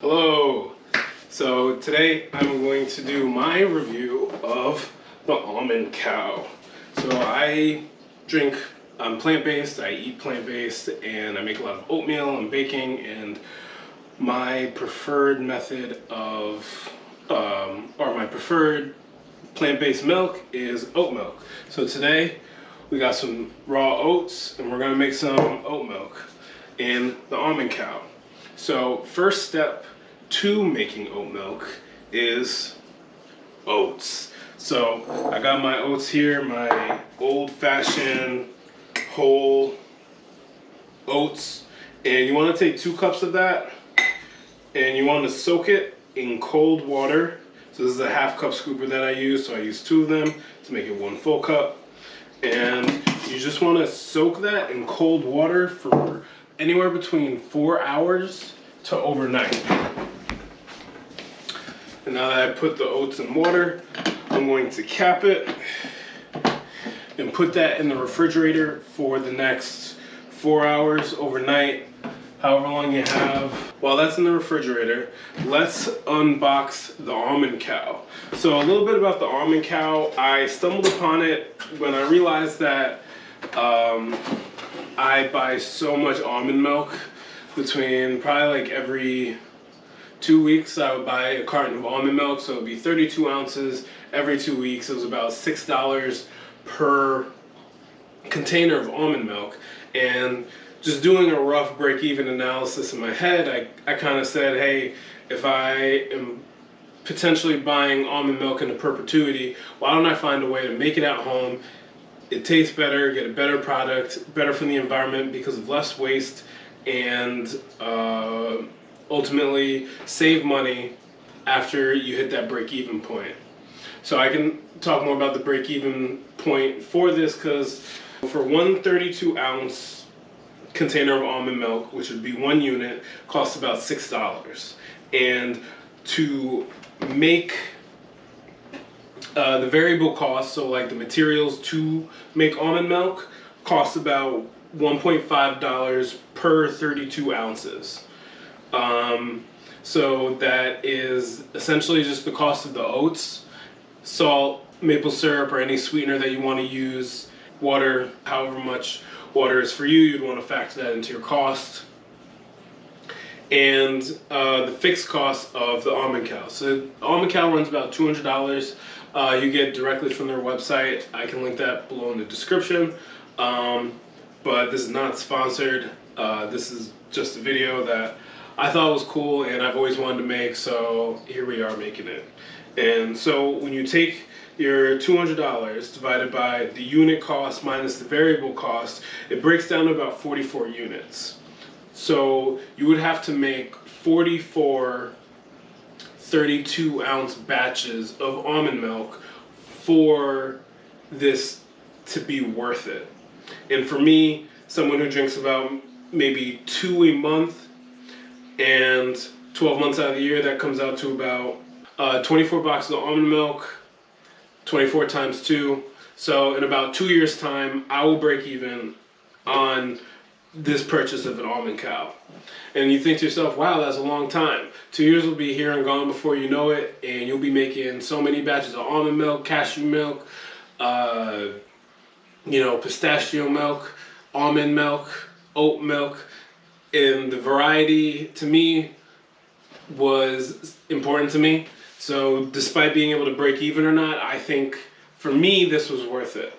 Hello! So today I'm going to do my review of the Almond Cow. So I'm plant-based, I eat plant-based, and I make a lot of oatmeal and baking, and my preferred method of, or my preferred plant-based milk is oat milk. So today we got some raw oats and we're gonna make some oat milk in the Almond Cow. So first step to making oat milk is oats. So I got my oats here, my old-fashioned whole oats, and you want to take 2 cups of that and you want to soak it in cold water. So this is a 1/2 cup scooper that I use, so I use 2 of them to make it 1 full cup. And you just want to soak that in cold water for anywhere between 4 hours to overnight. And now that I put the oats in water, I'm going to cap it and put that in the refrigerator for the next 4 hours overnight, however long you have. While that's in the refrigerator, let's unbox the Almond Cow. So a little bit about the Almond Cow. I stumbled upon it when I realized that I buy so much almond milk. Between probably like every 2 weeks I would buy a carton of almond milk, so it would be 32 ounces every 2 weeks. It was about $6 per container of almond milk. And just doing a rough break-even analysis in my head, I kind of said, hey, if I am potentially buying almond milk into perpetuity, why don't I find a way to make it at home? It tastes better, get a better product, better for the environment because of less waste, and ultimately save money after you hit that break-even point. So I can talk more about the break-even point for this, because for one 32-ounce container of almond milk, which would be 1 unit, costs about $6. And to make the variable cost, so like the materials to make almond milk, costs about $1.5 per 32 ounces. So that is essentially just the cost of the oats, salt, maple syrup, or any sweetener that you want to use, water, however much water is for you, you'd want to factor that into your cost, and the fixed cost of the Almond Cow. So the Almond Cow runs about $200. You get directly from their website. I can link that below in the description. But this is not sponsored. This is just a video that I thought was cool and I've always wanted to make, so here we are making it. And so when you take your $200 divided by the unit cost minus the variable cost, it breaks down to about 44 units. So you would have to make 44 32-ounce batches of almond milk for this to be worth it. And for me, someone who drinks about maybe 2 a month, and 12 months out of the year, that comes out to about 24 boxes of almond milk, 24 times 2. So in about 2 years' time, I will break even on this purchase of an Almond Cow. And you think to yourself, wow, that's a long time. 2 years will be here and gone before you know it, and you'll be making so many batches of almond milk, cashew milk, pistachio milk, almond milk, oat milk. And the variety, to me, was important to me. So despite being able to break even or not, I think for me this was worth it.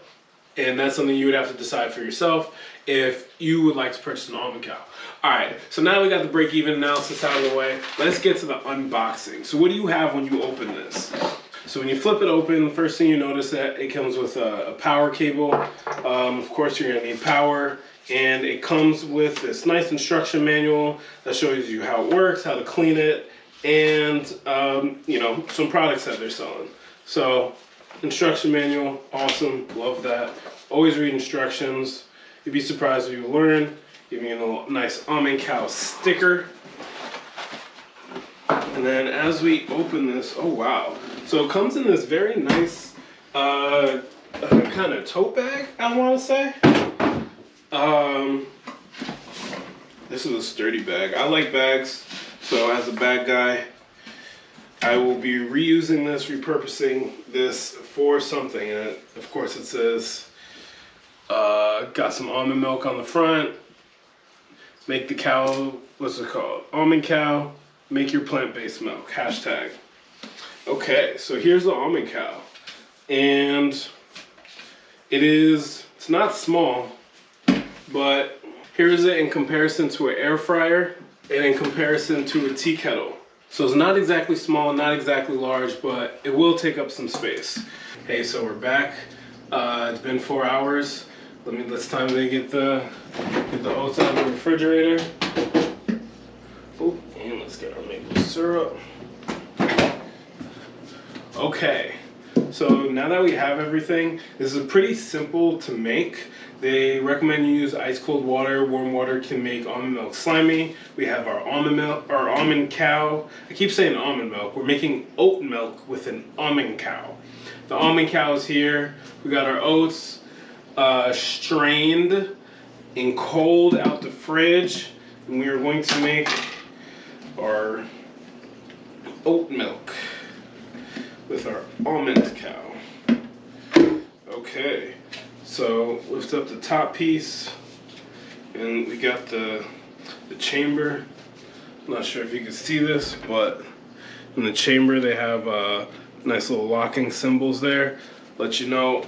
And that's something you would have to decide for yourself if you would like to purchase an Almond Cow. Alright, so now we got the break even analysis out of the way. Let's get to the unboxing. So what do you have when you open this? So when you flip it open, first thing you notice that it comes with a power cable. Of course you're going to need power. And it comes with this nice instruction manual that shows you how it works, how to clean it, and some products that they're selling. So instruction manual, awesome, love that. Always read instructions. You'd be surprised what you learn. Give me a little nice Almond Cow sticker. And then as we open this, oh wow. So it comes in this very nice kind of tote bag, I want to say. This is a sturdy bag. I like bags, So as a bad guy, I will be reusing this, repurposing this for something. And of course it says, got some almond milk on the front. Make the cow, what's it called? Almond Cow, make your plant-based milk, hashtag. Okay, so here's the Almond Cow. And it's not small, but here's it in comparison to an air fryer and in comparison to a tea kettle. So it's not exactly small, not exactly large, but it will take up some space. Hey, so we're back. It's been 4 hours. Let's time to get the oats out of the refrigerator. Oh, and let's get our maple syrup. Okay, so now that we have everything, this is pretty simple to make. They recommend you use ice cold water. Warm water can make almond milk slimy. We have our almond milk, our Almond Cow. I keep saying almond milk. We're making oat milk with an Almond Cow. The Almond Cow is here. We got our oats. Strained and cold out the fridge, and we are going to make our oat milk with our Almond Cow. Okay, so lift up the top piece, and we got the chamber. I'm not sure if you can see this, but in the chamber they have nice little locking symbols there, let you know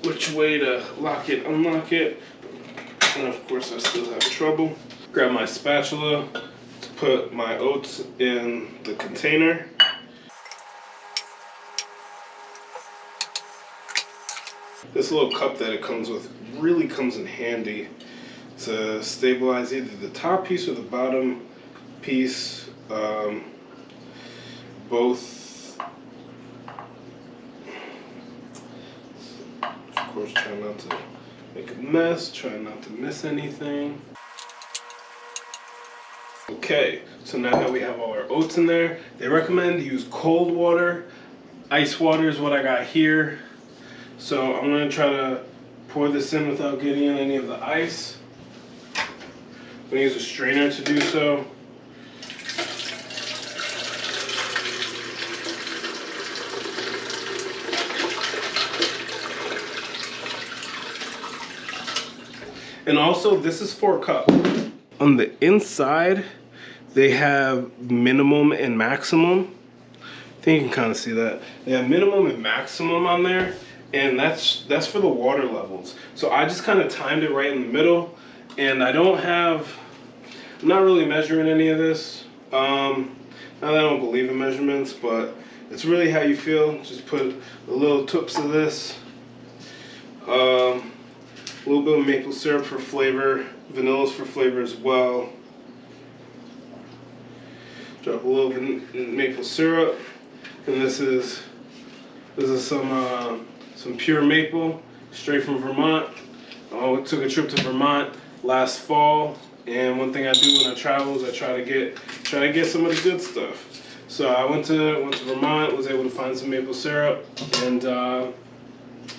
which way to lock it, unlock it. And of course I still have trouble. Grab my spatula to put my oats in the container. This little cup that it comes with really comes in handy to stabilize either the top piece or the bottom piece. Both. Of course, try not to make a mess, try not to miss anything. Okay, so now that we have all our oats in there, they recommend to use cold water. Ice water is what I got here. So I'm gonna try to pour this in without getting in any of the ice. I'm gonna use a strainer to do so. And also, this is 4 cups. On the inside, they have minimum and maximum. I think you can kind of see that. They have minimum and maximum on there, and that's for the water levels. So I just kind of timed it right in the middle, and I'm not really measuring any of this. Not that I don't believe in measurements, but it's really how you feel. Just put a little tips of this. A little bit of maple syrup for flavor, vanillas for flavor as well. Drop a little maple syrup, and this is some pure maple, straight from Vermont. I took a trip to Vermont last fall, and one thing I do when I travel is I try to get some of the good stuff. So I went to Vermont, was able to find some maple syrup, and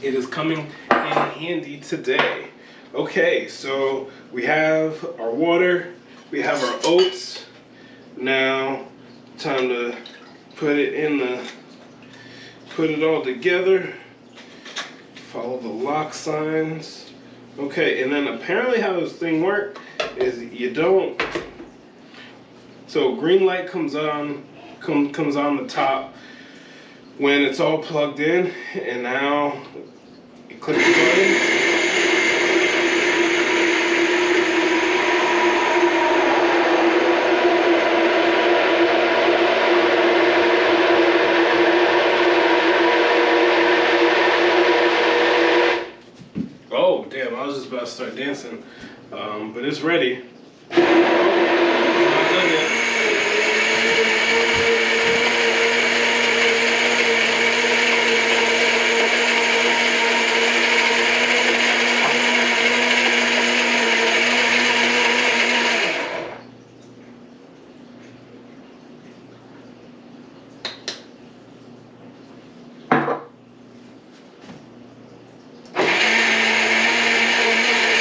it is coming in handy today. Okay, so we have our water, we have our oats. Now, time to put it all together. Follow the lock signs. Okay, and then apparently how this thing works is so green light comes on the top when it's all plugged in, and now you click the button. Oh, damn, I was just about to start dancing, but it's ready.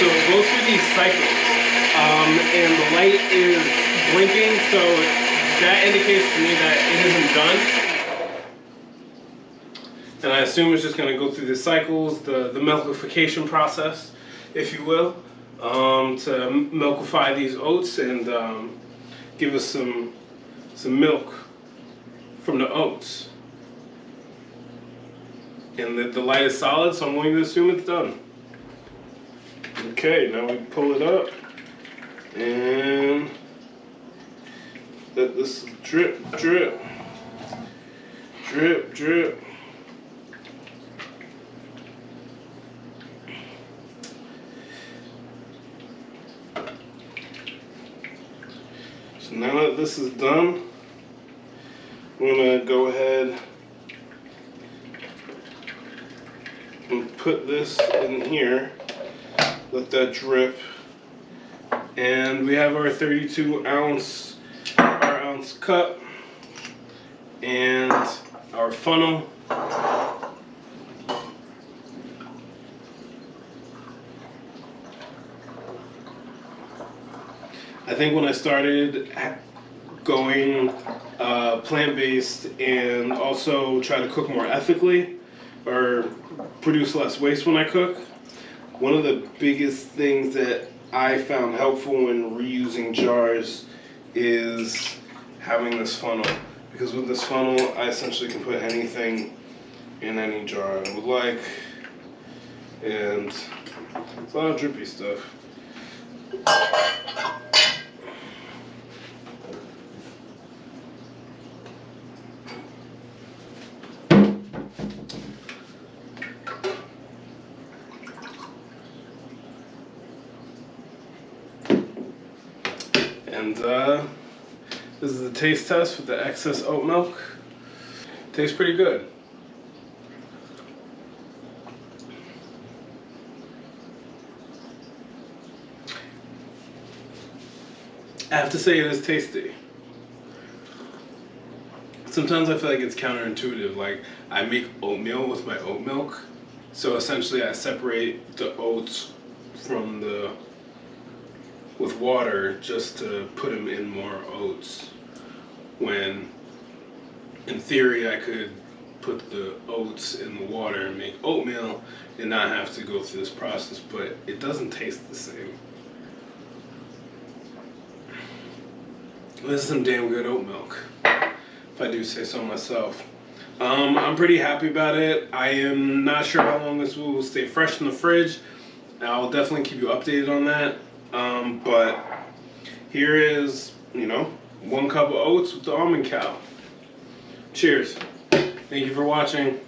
So it goes through these cycles, and the light is blinking, so that indicates to me that it isn't done. And I assume it's just going to go through the cycles, the milkification process, if you will, to milkify these oats and give us some milk from the oats. And the light is solid, so I'm going to assume it's done. Okay, now we pull it up and let this drip, drip, drip, drip. So now that this is done, I'm going to go ahead and put this in here, let that drip, and we have our 32 ounce cup and our funnel. I think when I started going plant-based and also try to cook more ethically or produce less waste when I cook, one of the biggest things that I found helpful when reusing jars is having this funnel. Because with this funnel, I essentially can put anything in any jar I would like. And it's a lot of drippy stuff. And this is the taste test with the excess oat milk. Tastes pretty good. I have to say it is tasty. Sometimes I feel like it's counterintuitive. Like, I make oatmeal with my oat milk. So essentially I separate the oats from with water just to put them in more oats, when in theory I could put the oats in the water and make oatmeal and not have to go through this process, but it doesn't taste the same. This is some damn good oat milk, if I do say so myself. I'm pretty happy about it. I am not sure how long this will stay fresh in the fridge. I'll definitely keep you updated on that. But here is, 1 cup of oats with the Almond Cow. Cheers. Thank you for watching.